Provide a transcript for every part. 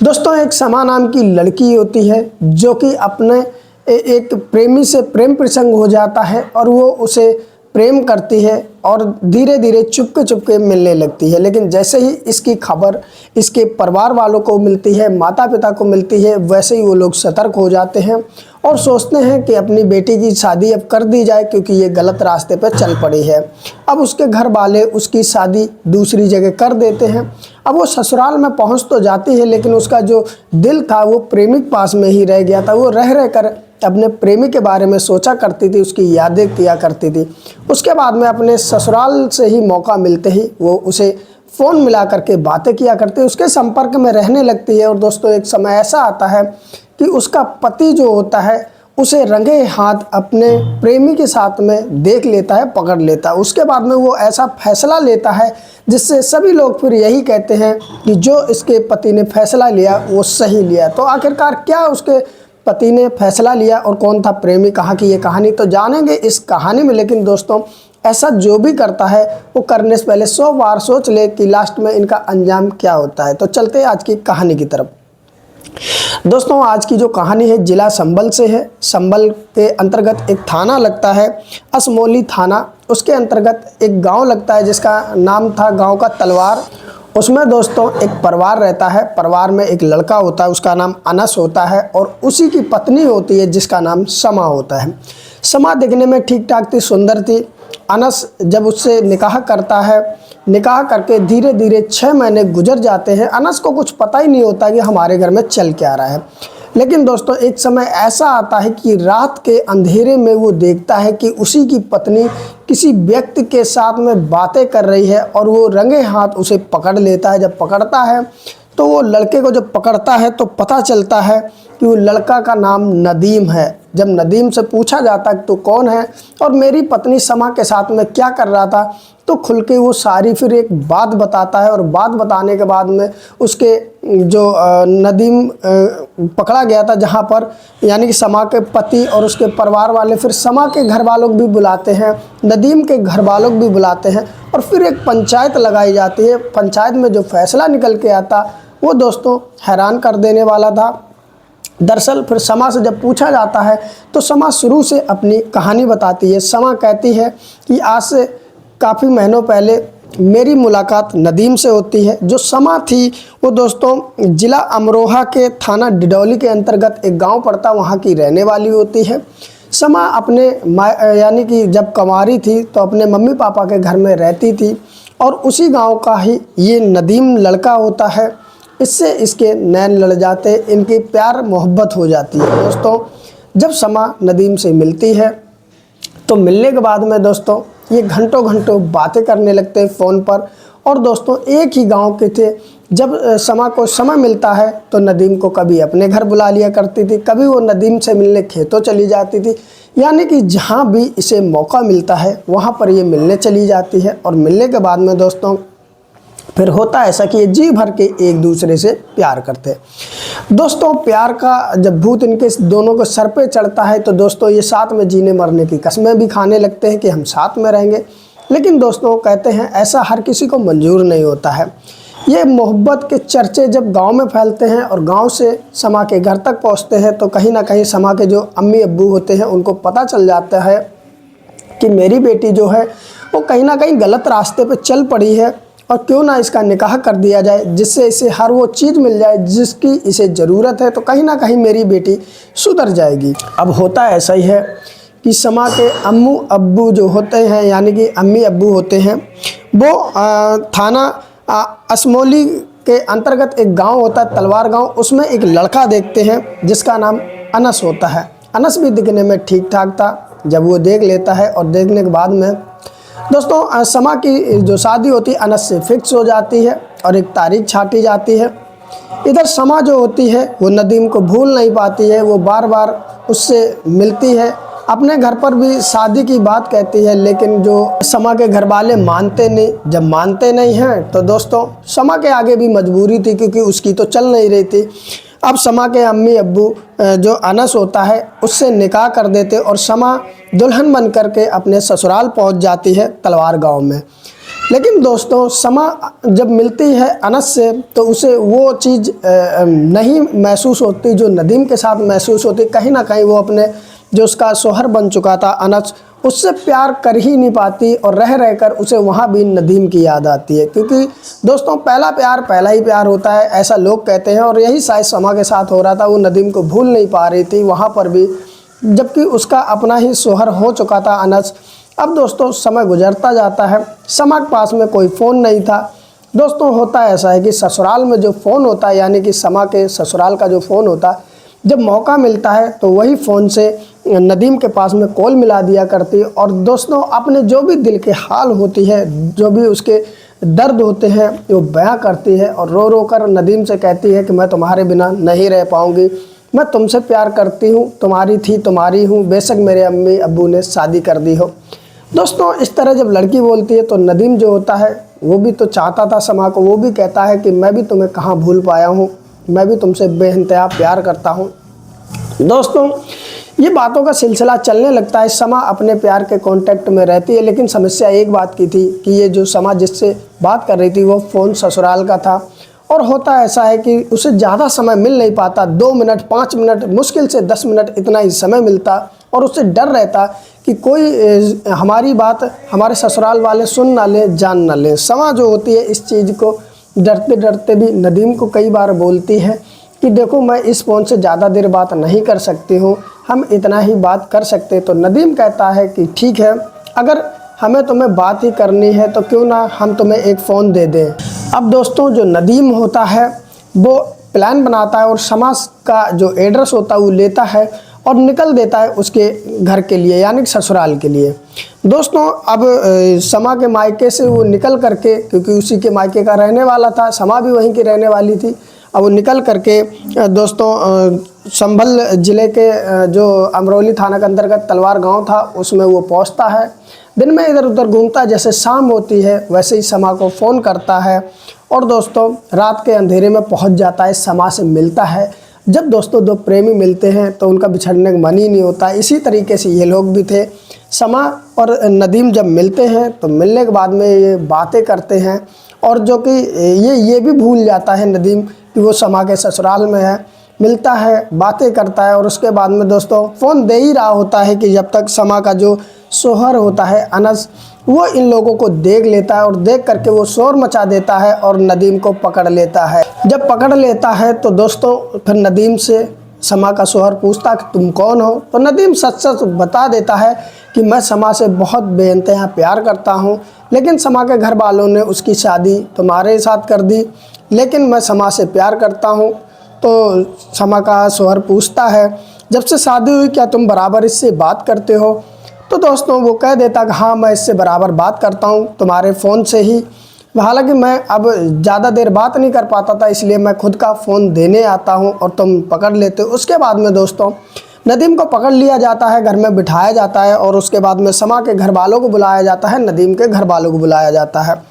दोस्तों, एक समा नाम की लड़की होती है जो कि अपने एक प्रेमी से प्रेम प्रसंग हो जाता है और वो उसे प्रेम करती है और धीरे धीरे चुपके चुपके मिलने लगती है। लेकिन जैसे ही इसकी खबर इसके परिवार वालों को मिलती है, माता पिता को मिलती है, वैसे ही वो लोग सतर्क हो जाते हैं और सोचते हैं कि अपनी बेटी की शादी अब कर दी जाए, क्योंकि ये गलत रास्ते पर चल पड़ी है। अब उसके घर वाले उसकी शादी दूसरी जगह कर देते हैं। अब वो ससुराल में पहुंच तो जाती है, लेकिन उसका जो दिल था वो प्रेमिक पास में ही रह गया था। वो रह रह कर अपने प्रेमी के बारे में सोचा करती थी, उसकी यादें किया करती थी। उसके बाद में अपने ससुराल से ही मौका मिलते ही वो उसे फ़ोन मिला करके बातें किया करती है, उसके संपर्क में रहने लगती है। और दोस्तों, एक समय ऐसा आता है कि उसका पति जो होता है उसे रंगे हाथ अपने प्रेमी के साथ में देख लेता है, पकड़ लेता है। उसके बाद में वो ऐसा फैसला लेता है जिससे सभी लोग फिर यही कहते हैं कि जो इसके पति ने फैसला लिया वो सही लिया। तो आखिरकार क्या उसके पति ने फैसला लिया और कौन था प्रेमी, कहाँ की ये कहानी तो जानेंगे इस कहानी में। लेकिन दोस्तों, ऐसा जो भी करता है वो करने से पहले 100 बार सोच ले कि लास्ट में इनका अंजाम क्या होता है। तो चलते हैं आज की कहानी की तरफ। दोस्तों, आज की जो कहानी है जिला संभल से है। संभल के अंतर्गत एक थाना लगता है, असमोली थाना। उसके अंतर्गत एक गांव लगता है जिसका नाम था गांव का तलवार। उसमें दोस्तों एक परिवार रहता है। परिवार में एक लड़का होता है, उसका नाम अनस होता है, और उसी की पत्नी होती है जिसका नाम समा होता है। समा दिखने में ठीक ठाक थी, सुंदर थी। अनस जब उससे निकाह करता है, निकाह करके धीरे धीरे 6 महीने गुजर जाते हैं। अनस को कुछ पता ही नहीं होता कि हमारे घर में चल क्या रहा है। लेकिन दोस्तों, एक समय ऐसा आता है कि रात के अंधेरे में वो देखता है कि उसी की पत्नी किसी व्यक्ति के साथ में बातें कर रही है और वो रंगे हाथ उसे पकड़ लेता है। जब पकड़ता है तो वो लड़के को जब पकड़ता है तो पता चलता है कि वो लड़का का नाम नदीम है। जब नदीम से पूछा जाता है तो कौन है और मेरी पत्नी समा के साथ में क्या कर रहा था, तो खुल के वो सारी फिर एक बात बताता है। और बात बताने के बाद में उसके जो नदीम पकड़ा गया था जहाँ पर, यानी कि समा के पति और उसके परिवार वाले फिर समा के घर वालों भी बुलाते हैं, नदीम के घर वालों भी बुलाते हैं और फिर एक पंचायत लगाई जाती है। पंचायत में जो फैसला निकल के आता वो दोस्तों हैरान कर देने वाला था। दरअसल फिर समा से जब पूछा जाता है तो समा शुरू से अपनी कहानी बताती है। समा कहती है कि आज से काफ़ी महीनों पहले मेरी मुलाकात नदीम से होती है। जो समा थी वो दोस्तों ज़िला अमरोहा के थाना डिडौली के अंतर्गत एक गांव पड़ता, वहां की रहने वाली होती है। समा अपने यानी कि जब कुंवारी थी तो अपने मम्मी पापा के घर में रहती थी और उसी गांव का ही ये नदीम लड़का होता है। इससे इसके नैन लड़ जाते, इनकी प्यार मोहब्बत हो जाती है। दोस्तों, जब समा नदीम से मिलती है तो मिलने के बाद में दोस्तों ये घंटों घंटों बातें करने लगते हैं फ़ोन पर। और दोस्तों एक ही गांव के थे। जब समा को समय मिलता है तो नदीम को कभी अपने घर बुला लिया करती थी, कभी वो नदीम से मिलने खेतों चली जाती थी। यानी कि जहां भी इसे मौका मिलता है वहां पर ये मिलने चली जाती है। और मिलने के बाद में दोस्तों फिर होता ऐसा कि ये जी भर के एक दूसरे से प्यार करते हैं। दोस्तों, प्यार का जब भूत इनके दोनों को सर पे चढ़ता है तो दोस्तों ये साथ में जीने मरने की कस्में भी खाने लगते हैं कि हम साथ में रहेंगे। लेकिन दोस्तों कहते हैं ऐसा हर किसी को मंजूर नहीं होता है। ये मोहब्बत के चर्चे जब गांव में फैलते हैं और गांव से समा के घर तक पहुंचते हैं तो कहीं ना कहीं समा के जो अम्मी अब्बू होते हैं उनको पता चल जाता है कि मेरी बेटी जो है वो कहीं ना कहीं गलत रास्ते पर चल पड़ी है और क्यों ना इसका निकाह कर दिया जाए, जिससे इसे हर वो चीज़ मिल जाए जिसकी इसे ज़रूरत है। तो कहीं ना कहीं मेरी बेटी सुधर जाएगी। अब होता ऐसा ही है कि समा के अम्मू अब्बू जो होते हैं, यानी कि अम्मी अब्बू होते हैं, वो थाना असमोली के अंतर्गत एक गांव होता है तलवार गांव। उसमें एक लड़का देखते हैं जिसका नाम अनस होता है। अनस भी दिखने में ठीक ठाक था। जब वो देख लेता है और देखने के बाद में दोस्तों समा की जो शादी होती है अनस से फिक्स हो जाती है और एक तारीख छाटी जाती है। इधर समा जो होती है वो नदीम को भूल नहीं पाती है, वो बार बार उससे मिलती है, अपने घर पर भी शादी की बात कहती है। लेकिन जो समा के घर वाले मानते नहीं। जब मानते नहीं हैं तो दोस्तों समा के आगे भी मजबूरी थी, क्योंकि उसकी तो चल नहीं रही थी। अब समा के अम्मी अब्बू जो अनस होता है उससे निकाह कर देते और समा दुल्हन बन करके अपने ससुराल पहुंच जाती है तलवार गांव में। लेकिन दोस्तों समा जब मिलती है अनस से तो उसे वो चीज़ नहीं महसूस होती जो नदीम के साथ महसूस होती। कहीं ना कहीं वो अपने जो उसका शौहर बन चुका था अनस, उससे प्यार कर ही नहीं पाती और रह रहकर उसे वहाँ भी नदीम की याद आती है। क्योंकि दोस्तों पहला प्यार पहला ही प्यार होता है, ऐसा लोग कहते हैं, और यही शायद समा के साथ हो रहा था। वो नदीम को भूल नहीं पा रही थी वहाँ पर भी, जबकि उसका अपना ही शौहर हो चुका था अनस। अब दोस्तों समय गुजरता जाता है, समा के पास में कोई फ़ोन नहीं था। दोस्तों होता ऐसा है कि ससुराल में जो फ़ोन होता है, यानी कि समा के ससुराल का जो फ़ोन होता है, जब मौका मिलता है तो वही फ़ोन से नदीम के पास में कॉल मिला दिया करती। और दोस्तों अपने जो भी दिल के हाल होती है, जो भी उसके दर्द होते हैं, वो बयां करती है और रो रो कर नदीम से कहती है कि मैं तुम्हारे बिना नहीं रह पाऊँगी, मैं तुमसे प्यार करती हूँ, तुम्हारी थी तुम्हारी हूँ, बेशक मेरे अम्मी अब्बू ने शादी कर दी हो। दोस्तों इस तरह जब लड़की बोलती है तो नदीम जो होता है वो भी तो चाहता था समा को, वो भी कहता है कि मैं भी तुम्हें कहाँ भूल पाया हूँ, मैं भी तुमसे बेइंतहा प्यार करता हूँ। दोस्तों ये बातों का सिलसिला चलने लगता है, समा अपने प्यार के कांटेक्ट में रहती है। लेकिन समस्या एक बात की थी कि ये जो समा जिससे बात कर रही थी वो फ़ोन ससुराल का था, और होता ऐसा है कि उसे ज़्यादा समय मिल नहीं पाता, 2 मिनट 5 मिनट मुश्किल से 10 मिनट इतना ही समय मिलता, और उससे डर रहता कि कोई हमारी बात हमारे ससुराल वाले सुन ना लें, जान ना लें। समा जो होती है इस चीज़ को डरते डरते भी नदीम को कई बार बोलती है कि देखो मैं इस फ़ोन से ज़्यादा देर बात नहीं कर सकती हूँ, हम इतना ही बात कर सकते। तो नदीम कहता है कि ठीक है, अगर हमें तुम्हें बात ही करनी है तो क्यों ना हम तुम्हें एक फ़ोन दे दें। अब दोस्तों जो नदीम होता है वो प्लान बनाता है और समा का जो एड्रेस होता है वो लेता है और निकल देता है उसके घर के लिए, यानी कि ससुराल के लिए। दोस्तों अब समा के मायके से वो निकल करके, क्योंकि उसी के मायके का रहने वाला था, समा भी वहीं की रहने वाली थी, अब वो निकल करके दोस्तों संभल ज़िले के जो अमरोली थाना के अंतर्गत तलवार गांव था उसमें वो पहुंचता है। दिन में इधर उधर घूमता, जैसे शाम होती है वैसे ही समा को फ़ोन करता है और दोस्तों रात के अंधेरे में पहुंच जाता है, समा से मिलता है। जब दोस्तों दो प्रेमी मिलते हैं तो उनका बिछड़ने का मन ही नहीं होता। इसी तरीके से ये लोग भी थे। समा और नदीम जब मिलते हैं तो मिलने के बाद में ये बातें करते हैं, और जो कि ये भी भूल जाता है नदीम कि वो समा के ससुराल में है। मिलता है, बातें करता है, और उसके बाद में दोस्तों फ़ोन दे ही रहा होता है कि जब तक समा का जो शौहर होता है अनस, वो इन लोगों को देख लेता है और देख करके वो शोर मचा देता है और नदीम को पकड़ लेता है। जब पकड़ लेता है तो दोस्तों फिर नदीम से समा का शौहर पूछता कि तुम कौन हो, तो नदीम सच सच बता देता है कि मैं समा से बहुत बेइंतहा प्यार करता हूँ, लेकिन समा के घर वालों ने उसकी शादी तुम्हारे साथ कर दी, लेकिन मैं समा से प्यार करता हूँ। तो समा का शौहर पूछता है जब से शादी हुई क्या तुम बराबर इससे बात करते हो? तो दोस्तों वो कह देता कि हाँ मैं इससे बराबर बात करता हूँ, तुम्हारे फ़ोन से ही। हालांकि मैं अब ज़्यादा देर बात नहीं कर पाता था, इसलिए मैं खुद का फ़ोन देने आता हूँ और तुम पकड़ लेते हो। उसके बाद में दोस्तों नदीम को पकड़ लिया जाता है, घर में बिठाया जाता है, और उसके बाद में समा के घर वालों को बुलाया जाता है, नदीम के घर वालों को बुलाया जाता है।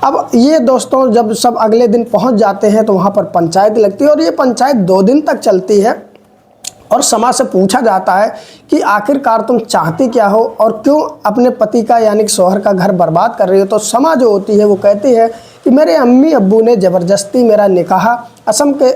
अब ये दोस्तों जब सब अगले दिन पहुंच जाते हैं तो वहाँ पर पंचायत लगती है, और ये पंचायत 2 दिन तक चलती है। और समा से पूछा जाता है कि आखिरकार तुम चाहती क्या हो और क्यों अपने पति का यानी कि शौहर का घर बर्बाद कर रही हो? तो समा जो होती है वो कहती है कि मेरे अम्मी अब्बू ने ज़बरदस्ती मेरा निकाह असम के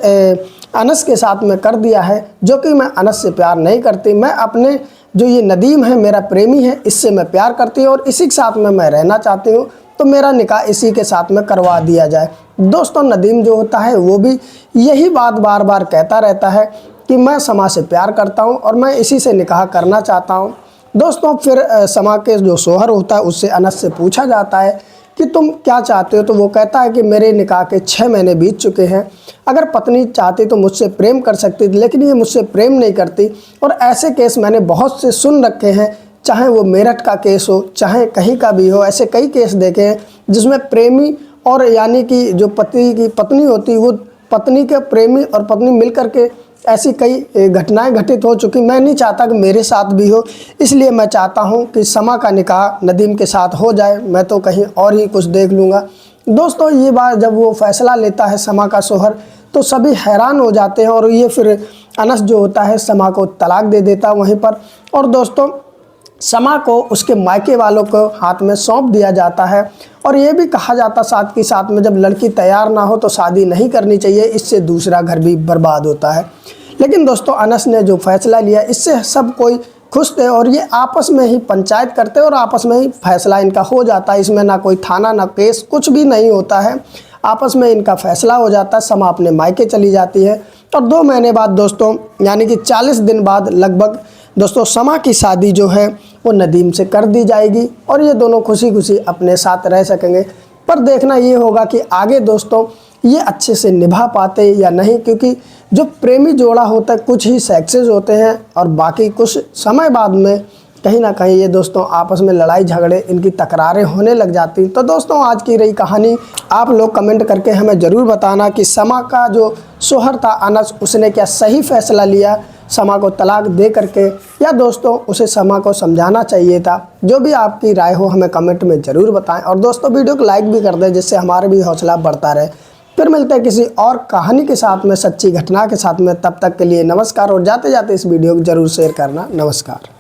अनस के साथ में कर दिया है, जो कि मैं अनस से प्यार नहीं करती। मैं अपने जो ये नदीम है मेरा प्रेमी है, इससे मैं प्यार करती हूँ और इसी के साथ में मैं रहना चाहती हूँ, तो मेरा निकाह इसी के साथ में करवा दिया जाए। दोस्तों नदीम जो होता है वो भी यही बात बार बार कहता रहता है कि मैं समा से प्यार करता हूं और मैं इसी से निकाह करना चाहता हूं। दोस्तों फिर समा के जो शौहर होता है उससे अनस से पूछा जाता है कि तुम क्या चाहते हो? तो वो कहता है कि मेरे निकाह के 6 महीने बीत चुके हैं, अगर पत्नी चाहती तो मुझसे प्रेम कर सकती थी, लेकिन ये मुझसे प्रेम नहीं करती। और ऐसे केस मैंने बहुत से सुन रखे हैं, चाहे वो मेरठ का केस हो चाहे कहीं का भी हो, ऐसे कई केस देखे हैं जिसमें प्रेमी और यानी कि जो पति की पत्नी होती वो पत्नी के प्रेमी और पत्नी मिल कर के ऐसी कई घटनाएं घटित हो चुकी। मैं नहीं चाहता कि मेरे साथ भी हो, इसलिए मैं चाहता हूं कि समा का निकाह नदीम के साथ हो जाए, मैं तो कहीं और ही कुछ देख लूँगा। दोस्तों ये बात जब वो फैसला लेता है समा का शौहर तो सभी हैरान हो जाते हैं, और ये फिर अनस जो होता है समा को तलाक दे देता वहीं पर। और दोस्तों समा को उसके मायके वालों को हाथ में सौंप दिया जाता है। और ये भी कहा जाता साथ के साथ में जब लड़की तैयार ना हो तो शादी नहीं करनी चाहिए, इससे दूसरा घर भी बर्बाद होता है। लेकिन दोस्तों अनस ने जो फैसला लिया इससे सब कोई खुश थे और ये आपस में ही पंचायत करते और आपस में ही फैसला इनका हो जाता है। इसमें ना कोई थाना ना केस कुछ भी नहीं होता है, आपस में इनका फैसला हो जाता है। समा अपने मायके चली जाती है और 2 महीने बाद दोस्तों यानी कि 40 दिन बाद लगभग दोस्तों समा की शादी जो है वो नदीम से कर दी जाएगी और ये दोनों खुशी खुशी अपने साथ रह सकेंगे। पर देखना ये होगा कि आगे दोस्तों ये अच्छे से निभा पाते या नहीं, क्योंकि जो प्रेमी जोड़ा होता है कुछ ही सक्सेस होते हैं और बाकी कुछ समय बाद में कहीं ना कहीं ये दोस्तों आपस में लड़ाई झगड़े इनकी तकरारें होने लग जाती। तो दोस्तों आज की रही कहानी, आप लोग कमेंट करके हमें ज़रूर बताना कि समा का जो शोहर था अनस, उसने क्या सही फैसला लिया समा को तलाक दे करके, या दोस्तों उसे समा को समझाना चाहिए था। जो भी आपकी राय हो हमें कमेंट में ज़रूर बताएं और दोस्तों वीडियो को लाइक भी कर दें जिससे हमारे भी हौसला बढ़ता रहे। फिर मिलते हैं किसी और कहानी के साथ में, सच्ची घटना के साथ में। तब तक के लिए नमस्कार और जाते जाते इस वीडियो को ज़रूर शेयर करना। नमस्कार।